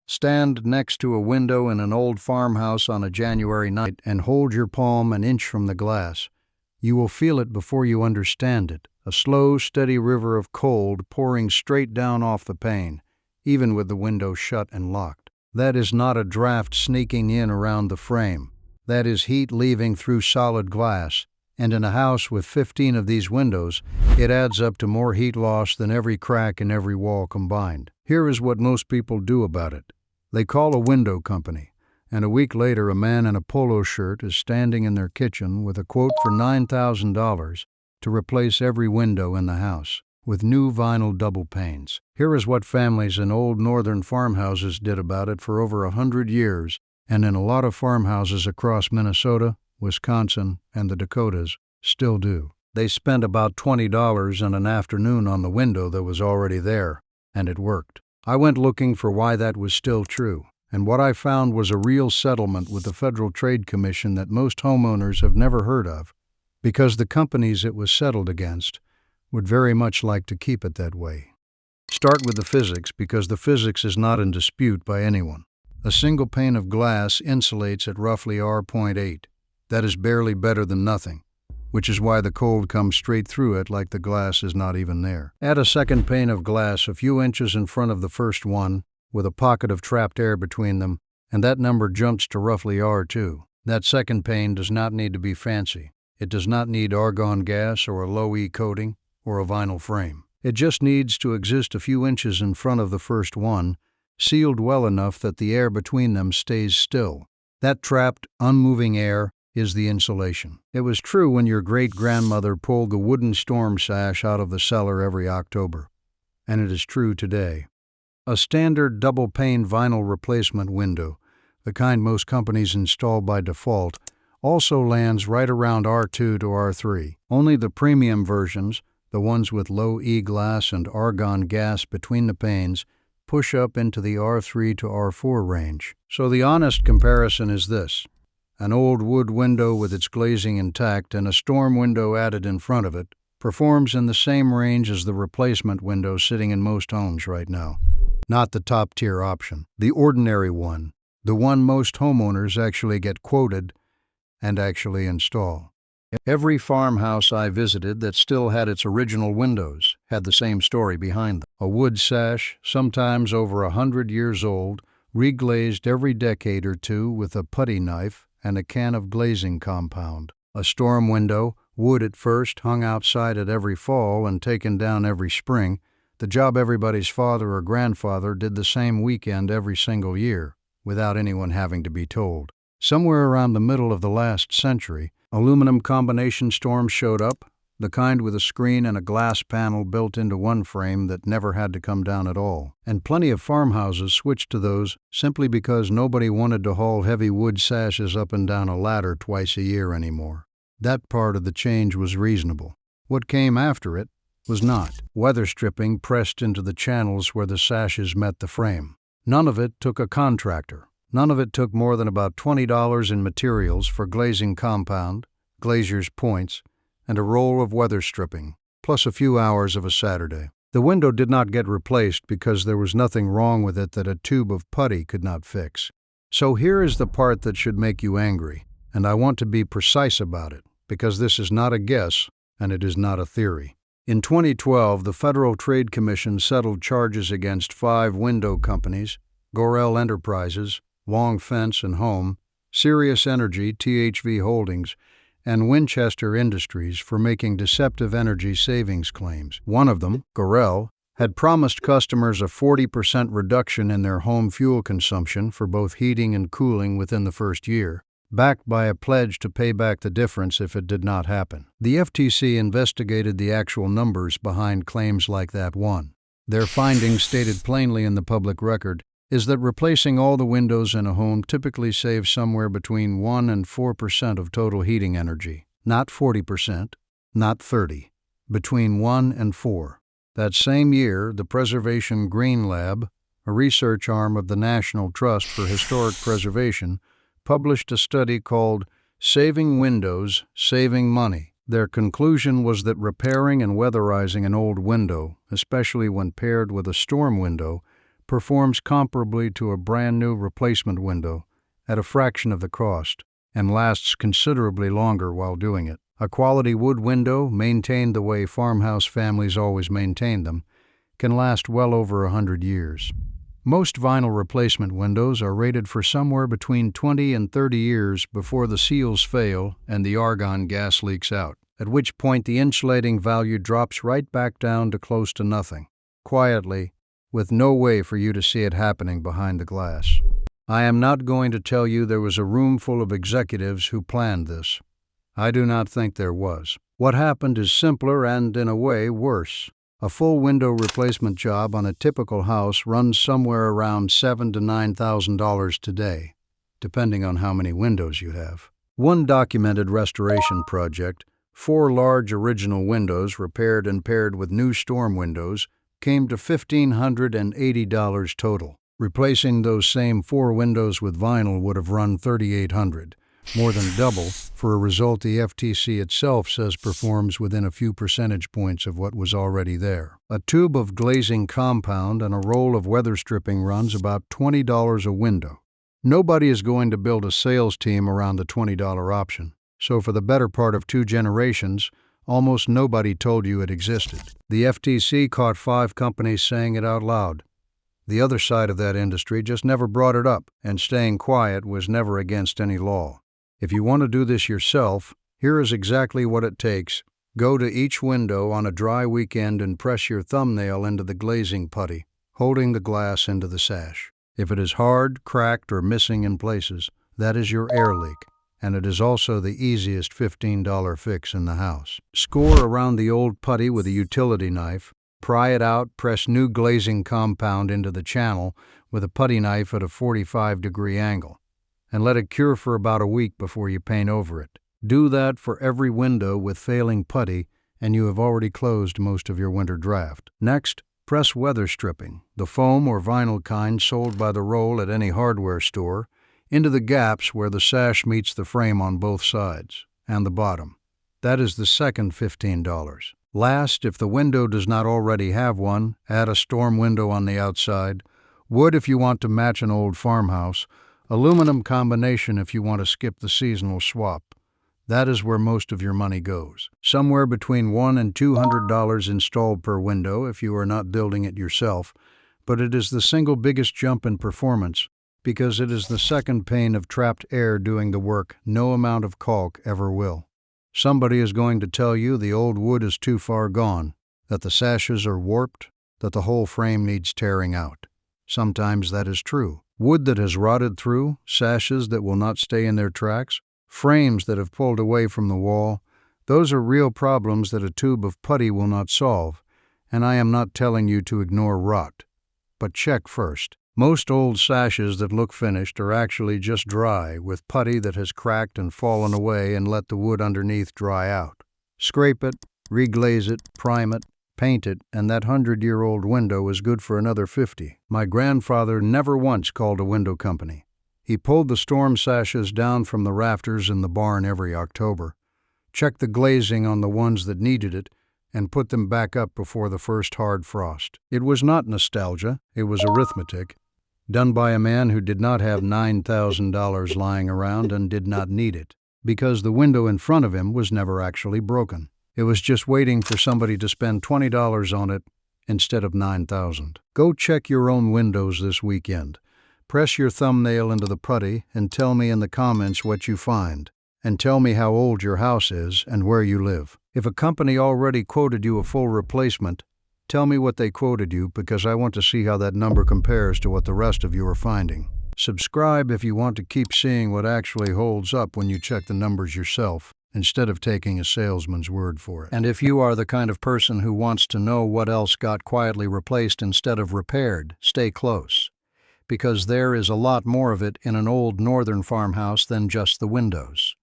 Stand next to a window in an old farmhouse on a January night and hold your palm an inch from the glass. You will feel it before you understand it, a slow, steady river of cold pouring straight down off the pane, even with the window shut and locked. That is not a draft sneaking in around the frame. That is heat leaving through solid glass, and in a house with 15 of these windows, it adds up to more heat loss than every crack in every wall combined. Here is what most people do about it. They call a window company, and a week later a man in a polo shirt is standing in their kitchen with a quote for $9,000 to replace every window in the house with new vinyl double panes. Here is what families in old northern farmhouses did about it for over 100 years, and in a lot of farmhouses across Minnesota, Wisconsin, and the Dakotas still do. They spent about $20 in an afternoon on the window that was already there, and it worked. I went looking for why that was still true, and what I found was a real settlement with the Federal Trade Commission that most homeowners have never heard of, because the companies it was settled against would very much like to keep it that way. Start with the physics, because the physics is not in dispute by anyone. A single pane of glass insulates at roughly R.8. That is barely better than nothing, which is why the cold comes straight through it like the glass is not even there. Add a second pane of glass a few inches in front of the first one, with a pocket of trapped air between them, and that number jumps to roughly R2. That second pane does not need to be fancy. It does not need argon gas or a low-E coating or a vinyl frame. It just needs to exist a few inches in front of the first one, sealed well enough that the air between them stays still. That trapped, unmoving air is the insulation. It was true when your great-grandmother pulled the wooden storm sash out of the cellar every October, and it is true today. A standard double-pane vinyl replacement window, the kind most companies install by default, also lands right around R2 to R3. Only the premium versions, the ones with low E glass and argon gas between the panes, push up into the R3 to R4 range. So the honest comparison is this: an old wood window with its glazing intact and a storm window added in front of it performs in the same range as the replacement window sitting in most homes right now. Not the top-tier option, the ordinary one, the one most homeowners actually get quoted and actually install. Every farmhouse I visited that still had its original windows had the same story behind them. A wood sash, sometimes over 100 years old, reglazed every decade or two with a putty knife and a can of glazing compound. A storm window, wood at first, hung outside it every fall and taken down every spring, the job everybody's father or grandfather did the same weekend every single year, without anyone having to be told. Somewhere around the middle of the last century, aluminum combination storms showed up, the kind with a screen and a glass panel built into one frame that never had to come down at all. And plenty of farmhouses switched to those simply because nobody wanted to haul heavy wood sashes up and down a ladder twice a year anymore. That part of the change was reasonable. What came after it was not. Weather stripping pressed into the channels where the sashes met the frame. None of it took a contractor. None of it took more than about $20 in materials for glazing compound, glazier's points, and a roll of weather stripping, plus a few hours of a Saturday. The window did not get replaced because there was nothing wrong with it that a tube of putty could not fix. So here is the part that should make you angry, and I want to be precise about it, because this is not a guess and it is not a theory. In 2012, the Federal Trade Commission settled charges against 5 window companies: Gorell Enterprises, Long Fence and Home, Sirius Energy, THV Holdings, and Winchester Industries for making deceptive energy savings claims. One of them, Gorell, had promised customers a 40% reduction in their home fuel consumption for both heating and cooling within the first year, backed by a pledge to pay back the difference if it did not happen. The FTC investigated the actual numbers behind claims like that one. Their findings, stated plainly in the public record, is that replacing all the windows in a home typically saves somewhere between 1% and 4% of total heating energy. Not 40%, not 30%, between 1 and 4. That same year, the Preservation Green Lab, a research arm of the National Trust for Historic Preservation, published a study called Saving Windows, Saving Money. Their conclusion was that repairing and weatherizing an old window, especially when paired with a storm window, performs comparably to a brand new replacement window at a fraction of the cost and lasts considerably longer while doing it. A quality wood window, maintained the way farmhouse families always maintain them, can last well over 100 years. Most vinyl replacement windows are rated for somewhere between 20 and 30 years before the seals fail and the argon gas leaks out, at which point the insulating value drops right back down to close to nothing, quietly, with no way for you to see it happening behind the glass. I am not going to tell you there was a room full of executives who planned this. I do not think there was. What happened is simpler and, in a way, worse. A full window replacement job on a typical house runs somewhere around $7,000 to $9,000 today, depending on how many windows you have. One documented restoration project, 4 large original windows repaired and paired with new storm windows, came to $1,580 total. Replacing those same 4 windows with vinyl would have run $3,800. More than double, for a result the FTC itself says performs within a few percentage points of what was already there. A tube of glazing compound and a roll of weather stripping runs about $20 a window. Nobody is going to build a sales team around the $20 option, so for the better part of 2 generations, almost nobody told you it existed. The FTC caught 5 companies saying it out loud. The other side of that industry just never brought it up, and staying quiet was never against any law. If you want to do this yourself, here is exactly what it takes. Go to each window on a dry weekend and press your thumbnail into the glazing putty, holding the glass into the sash. If it is hard, cracked, or missing in places, that is your air leak, and it is also the easiest $15 fix in the house. Score around the old putty with a utility knife, pry it out, press new glazing compound into the channel with a putty knife at a 45-degree angle, and let it cure for about a week before you paint over it. Do that for every window with failing putty, and you have already closed most of your winter draft. Next, press weather stripping, the foam or vinyl kind sold by the roll at any hardware store, into the gaps where the sash meets the frame on both sides, and the bottom. That is the second $15. Last, if the window does not already have one, add a storm window on the outside, wood if you want to match an old farmhouse, aluminum combination if you want to skip the seasonal swap. That is where most of your money goes. Somewhere between $100 and $200 installed per window if you are not building it yourself, but it is the single biggest jump in performance because it is the second pane of trapped air doing the work no amount of caulk ever will. Somebody is going to tell you the old wood is too far gone, that the sashes are warped, that the whole frame needs tearing out. Sometimes that is true. Wood that has rotted through, sashes that will not stay in their tracks, frames that have pulled away from the wall, those are real problems that a tube of putty will not solve, and I am not telling you to ignore rot. But check first. Most old sashes that look finished are actually just dry, with putty that has cracked and fallen away and let the wood underneath dry out. Scrape it, reglaze it, prime it, paint it, and that 100-year-old window is good for another 50. My grandfather never once called a window company. He pulled the storm sashes down from the rafters in the barn every October, checked the glazing on the ones that needed it, and put them back up before the first hard frost. It was not nostalgia, it was arithmetic, done by a man who did not have $9,000 lying around and did not need it, because the window in front of him was never actually broken. It was just waiting for somebody to spend $20 on it instead of $9,000. Go check your own windows this weekend. Press your thumbnail into the putty and tell me in the comments what you find. And tell me how old your house is and where you live. If a company already quoted you a full replacement, tell me what they quoted you because I want to see how that number compares to what the rest of you are finding. Subscribe if you want to keep seeing what actually holds up when you check the numbers yourself, instead of taking a salesman's word for it. And if you are the kind of person who wants to know what else got quietly replaced instead of repaired, stay close, because there is a lot more of it in an old northern farmhouse than just the windows.